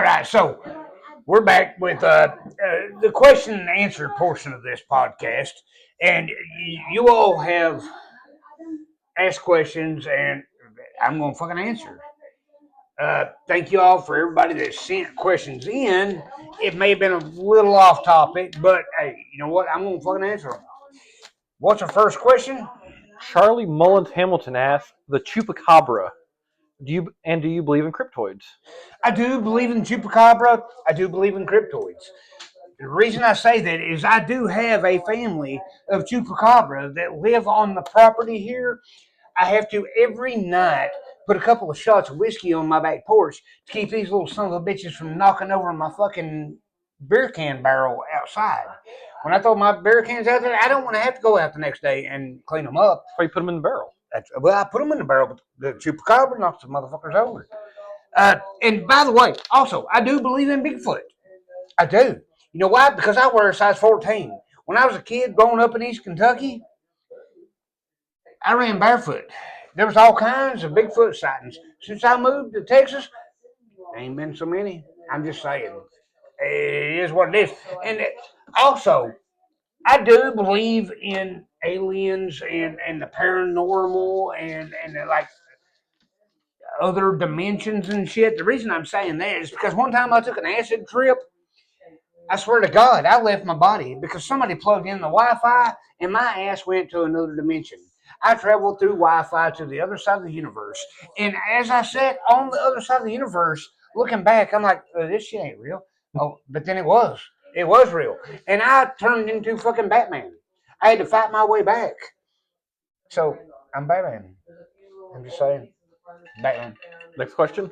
right, so we're back with the question and answer portion of this podcast, and you all have asked questions, and I'm gonna fucking answer. Thank you all for everybody that sent questions in. It may have been a little off topic, but hey, you know what? I'm gonna fucking answer them. What's our first question? Charlie Mullins Hamilton asks, the Chupacabra. Do you believe in cryptoids? I do believe in chupacabra. I do believe in cryptoids. The reason I say that is I do have a family of chupacabra that live on the property here. I have to every night put a couple of shots of whiskey on my back porch to keep these little son of a bitches from knocking over my fucking beer can barrel outside. When I throw my beer cans out there, I don't want to have to go out the next day and clean them up. That's why you put them in the barrel. Well, I put them in the barrel, but the chupacabra knocks the motherfuckers over. And by the way, also, I do believe in Bigfoot. I do. You know why? Because I wear a size 14. When I was a kid growing up in East Kentucky, I ran barefoot. There was all kinds of Bigfoot sightings. Since I moved to Texas, there ain't been so many. I'm just saying. It is what it is. And also, I do believe in aliens and the paranormal and like other dimensions and shit. The reason I'm saying that is because one time I took an acid trip. I swear to God, I left my body because somebody plugged in the Wi-Fi and my ass went to another dimension. I traveled through Wi-Fi to the other side of the universe. And as I sat on the other side of the universe, looking back, I'm like, this shit ain't real. Oh, but then it was. It was real. And I turned into fucking Batman. I had to fight my way back. So, I'm Batman. I'm just saying. Batman. Next question.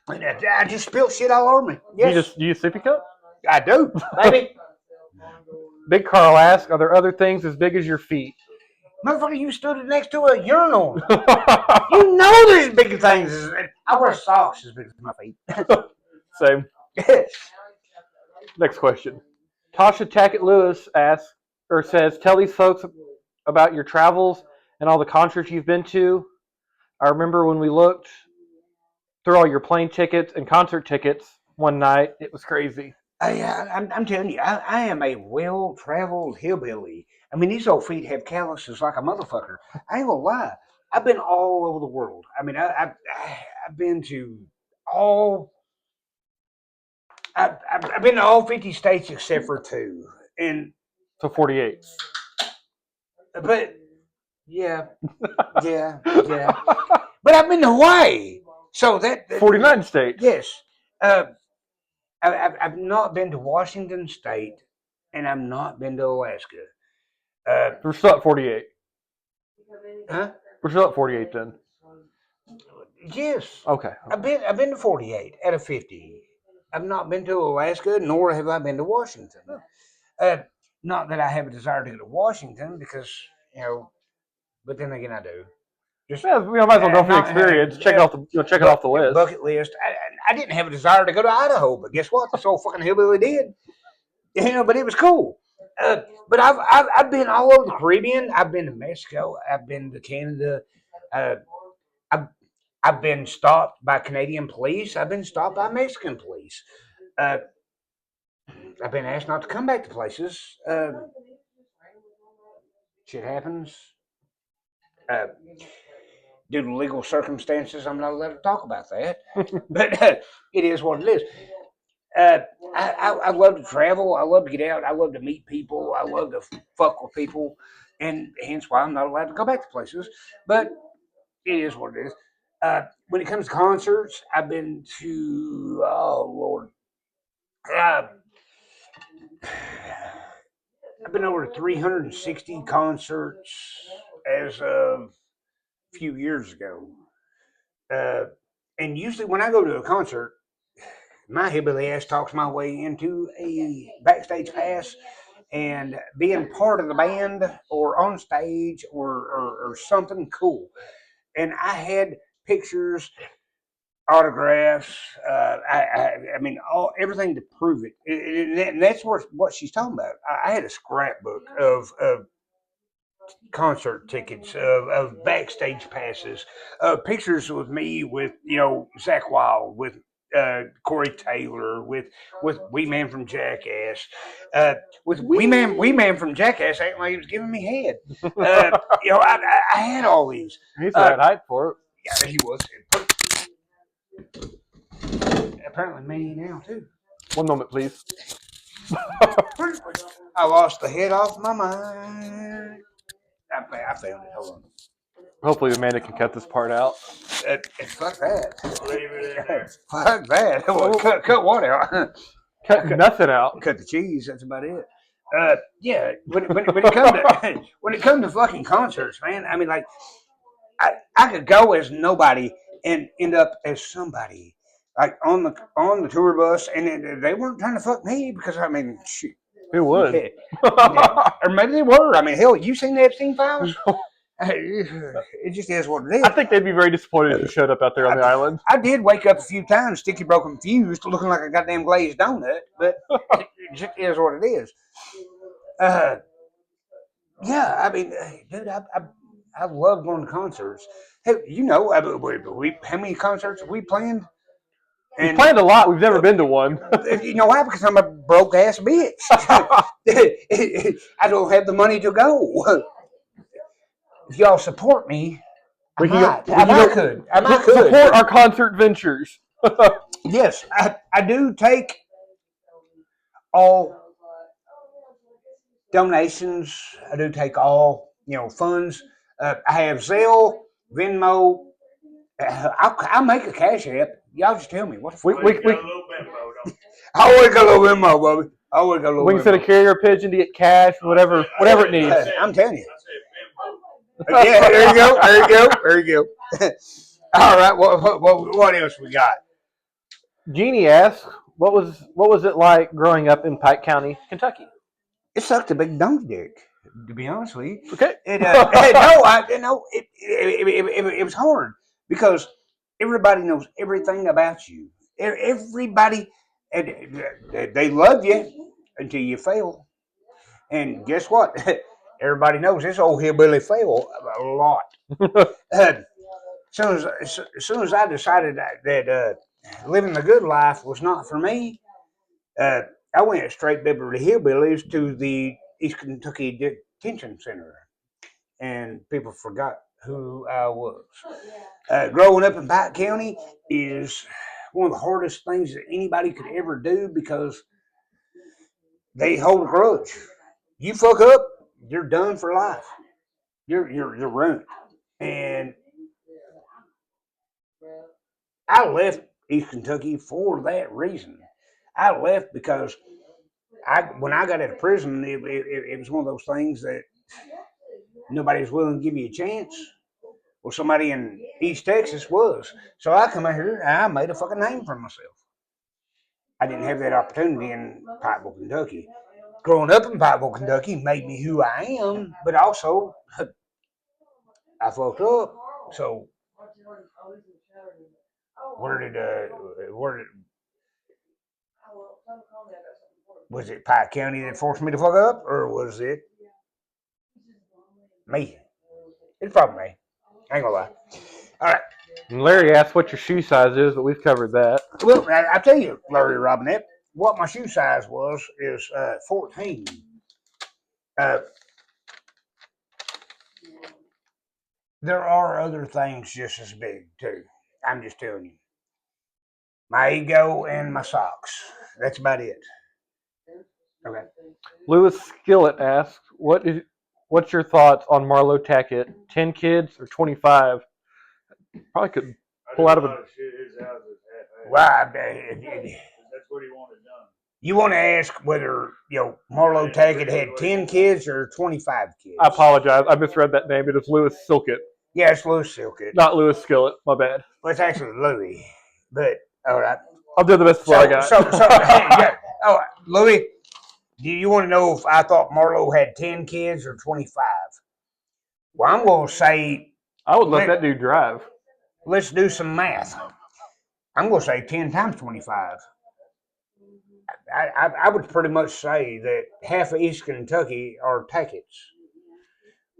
I just spilled shit all over me. Yes. Do you sippy cup? I do, baby. Big Carl asks, are there other things as big as your feet? Motherfucker, you stood next to a urinal. You know there's bigger things. I wear socks as big as my feet. Same. Next question. Tasha Tackett Lewis asks, or says, tell these folks about your travels and all the concerts you've been to. I remember when we looked through all your plane tickets and concert tickets one night. It was crazy. I'm telling you, I am a well-traveled hillbilly. I mean, these old feet have calluses like a motherfucker. I ain't gonna lie. I've been all over the world. I mean, I've been to all. I've been to all 50 states except for 2, and So 48. but yeah, yeah. But I've been to Hawaii, so that 49 states. yes. I've not been to Washington State, and I've not been to Alaska. We're still at 48. Huh? We're still at 48 then. Yes. Okay. I've been to 48 out of 50. I've not been to Alaska, nor have I been to Washington. Not that I have a desire to go to Washington, because but then again, I do. Just might as well go for the experience. Check it off the list. Bucket list. I didn't have a desire to go to Idaho, but guess what? This old fucking hillbilly did. But it was cool. But I've been all over the Caribbean. I've been to Mexico. I've been to Canada. I've been stopped by Canadian police. I've been stopped by Mexican police. I've been asked not to come back to places. Shit happens. Due to legal circumstances, I'm not allowed to talk about that. But it is what it is. I love to travel. I love to get out. I love to meet people. I love to fuck with people. And hence why I'm not allowed to go back to places. But it is what it is. When it comes to concerts, I've been to, oh, Lord. I've been over to 360 concerts as of a few years ago. And usually when I go to a concert, my hillbilly ass talks my way into a backstage pass, and being part of the band or on stage or something cool. And I had pictures, autographs. I mean, everything to prove it. And that's what she's talking about. I had a scrapbook of concert tickets, of backstage passes, pictures with me with Zakk Wylde, with Corey Taylor, with Wee Man from Jackass, with Wee Man from Jackass acting like he was giving me head. I had all these. He's the right height for it. Yeah, he was. Apparently me now too. One moment, please. I lost the head off my mind. I found it. Hold on. Hopefully, Amanda can cut this part out. Fuck that. Fuck that. Well, cut what out? Cut nothing out. Cut the cheese. That's about it. Yeah. When it comes to when it comes to fucking concerts, man. I mean, like, I could go as nobody and end up as somebody. Like on the tour bus, and they weren't trying to fuck me because I mean, shit. It would. Yeah. Or maybe they were. I mean, hell, you seen the Epstein files? It just is what it is. I think they'd be very disappointed if you showed up out there on the island. I did wake up a few times, sticky, broken, fused, looking like a goddamn glazed donut, but it just is what it is. Yeah, I mean, dude, I love going to concerts. Hey, you know, how many concerts have we planned? We planned a lot. We've never been to one. You know why? Because I'm a broke ass bitch. I don't have the money to go. If y'all support me, I could. Support our concert ventures. Yes, I do take all donations. I do take all funds. I have Zelle, Venmo. I'll make a cash app. Y'all just tell me what. We I always got a little Venmo, baby. I always got a little. We can send a carrier pigeon to get cash, whatever it needs. I'm telling you. Yeah, there you go. All right, what else we got? Jeannie asks, "What was it like growing up in Pike County, Kentucky?" It sucked a big donkey dick, to be honest with you. Okay. It was hard because everybody knows everything about you. Everybody, they love you until you fail. And guess what? Everybody knows this old hillbilly failed a lot. As soon as I decided that living the good life was not for me, I went straight Beverly Hillbillies to the East Kentucky Detention Center, and people forgot who I was. Growing up in Pike County is one of the hardest things that anybody could ever do because they hold a grudge. You fuck up, you're done for life. You're ruined. And I left East Kentucky for that reason. I left because when I got out of prison, it was one of those things that nobody was willing to give you a chance. Well, somebody in East Texas was. So I come out here and I made a fucking name for myself. I didn't have that opportunity in Pikeville, Kentucky. Growing up in Pikeville, Kentucky made me who I am, but also I fucked up. So where did was it Pike County that forced me to fuck up, or was it me? It's probably me. I ain't gonna lie. All right. And Larry asked what your shoe size is, but we've covered that. Well, I tell you, Larry Robinette, what my shoe size is 14. There are other things just as big too. I'm just telling you. My ego and my socks. That's about it. Okay. Lewis Skillett asks, what's your thoughts on Marlo Tackett? 10 kids or 25? Probably could pull out of a. Wow. That's what he wanted done. You want to ask whether Marlo Tackett had 10 kids or 25 kids? I apologize. I misread that name. It is Lewis Silkett. Yeah, it's Louis Silkett. Not Lewis Skillett. My bad. Well, it's actually Louis. But, all right. I'll do the best for what I got. Yeah. Oh, Louis, do you want to know if I thought Marlo had 10 kids or 25? Well, I'm going to say. I would let that dude drive. Let's do some math. I'm going to say 10 times 25. I would pretty much say that half of East Kentucky are Tacketts.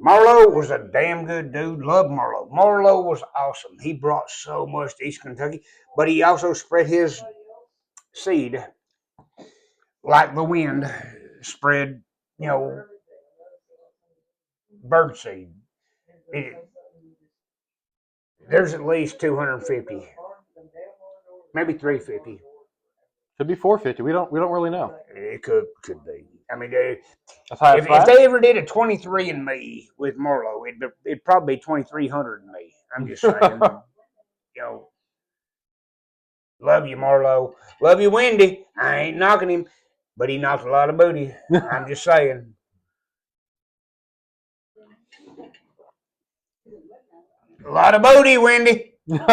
Marlowe was a damn good dude. Loved Marlowe. Marlowe was awesome. He brought so much to East Kentucky, but he also spread his seed like the wind spread, bird seed. It, there's at least 250, maybe 350. Could be 450. We don't really know. It could be. I mean, That's high as if they ever did a 23andMe with Marlowe, it'd probably be 2300 and me. I'm just saying, love you, Marlowe. Love you, Wendy. I ain't knocking him, but he knocked a lot of booty. I'm just saying. A lot of booty, Wendy.